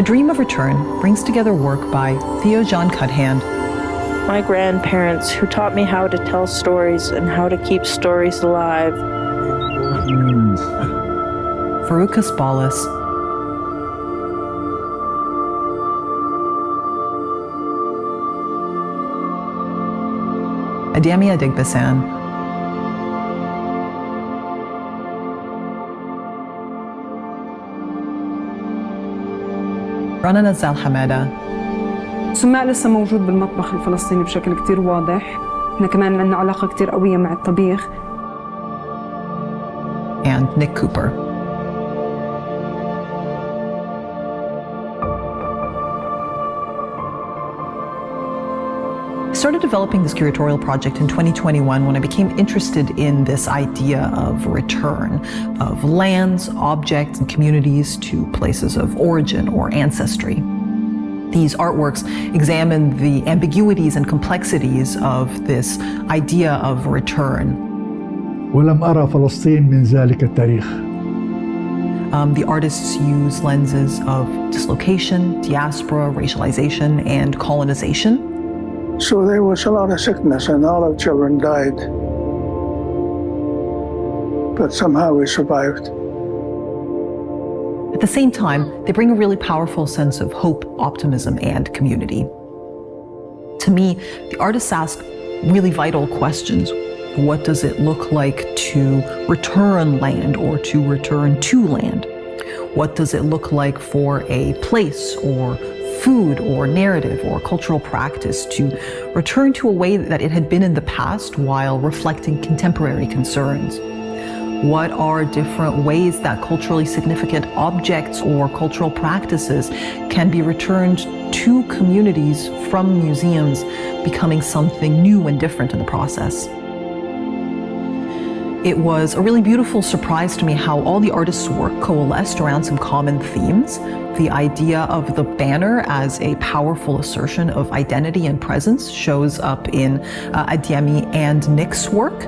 A Dream of Return brings together work by Theo Jean Cuthand, my grandparents who taught me how to tell stories and how to keep stories alive, Farouk Kaspaules, Adeyemi Adegbesan, Rana Nazzal Hamadeh. السماق لسه موجود بالمطبخ الفلسطيني بشكل كتير واضح. احنا كمان عندنا علاقة كتير قوية مع الطبيخ. And Nic Cooper. I started developing this curatorial project in 2021 when I became interested in this idea of return of lands, objects, and communities to places of origin or ancestry. These artworks examine the ambiguities and complexities of this idea of return. ولم أرى فلسطين من ذلك التاريخ. The artists use lenses of dislocation, diaspora, racialization, and colonization. So there was a lot of sickness and all our children died. But somehow we survived. At the same time, they bring a really powerful sense of hope, optimism, and community. To me, the artists ask really vital questions. What does it look like to return land or to return to land? What does it look like for a place or food or narrative or cultural practice to return to a way that it had been in the past while reflecting contemporary concerns? What are different ways that culturally significant objects or cultural practices can be returned to communities from museums, becoming something new and different in the process? It was a really beautiful surprise to me how all the artists' work coalesced around some common themes. The idea of the banner as a powerful assertion of identity and presence shows up in Adeyemi and Nic's work.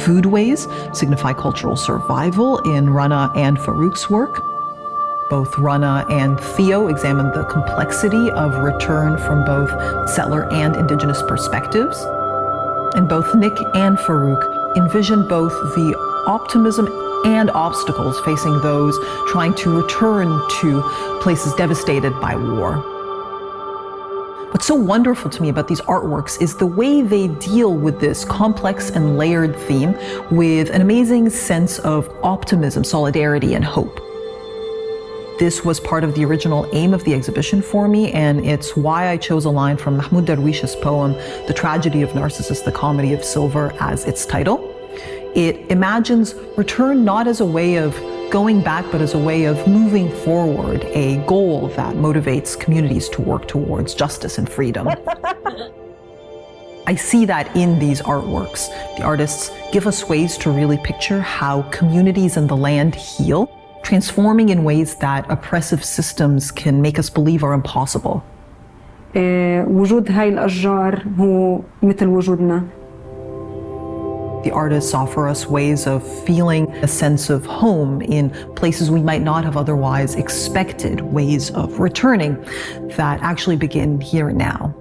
Foodways signify cultural survival in Rana and Farouk's work. Both Rana and Theo examine the complexity of return from both settler and indigenous perspectives. And both Nic and Farouk envision both the optimism and obstacles facing those trying to return to places devastated by war. What's so wonderful to me about these artworks is the way they deal with this complex and layered theme with an amazing sense of optimism, solidarity, and hope. This was part of the original aim of the exhibition for me, and it's why I chose a line from Mahmoud Darwish's poem, The Tragedy of Narcissus, the Comedy of Silver, as its title. It imagines return not as a way of going back, but as a way of moving forward, a goal that motivates communities to work towards justice and freedom. I see that in these artworks. The artists give us ways to really picture how communities and the land heal, transforming in ways that oppressive systems can make us believe are impossible. وجود هاي الأشجار هو مثل وجودنا. The artists offer us ways of feeling a sense of home in places we might not have otherwise expected, ways of returning that actually begin here and now.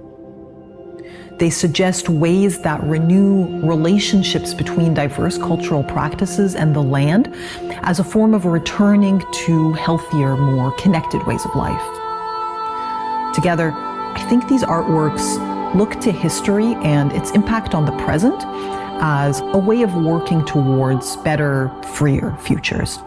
They suggest ways that renew relationships between diverse cultural practices and the land as a form of returning to healthier, more connected ways of life. Together, I think these artworks look to history and its impact on the present as a way of working towards better, freer futures.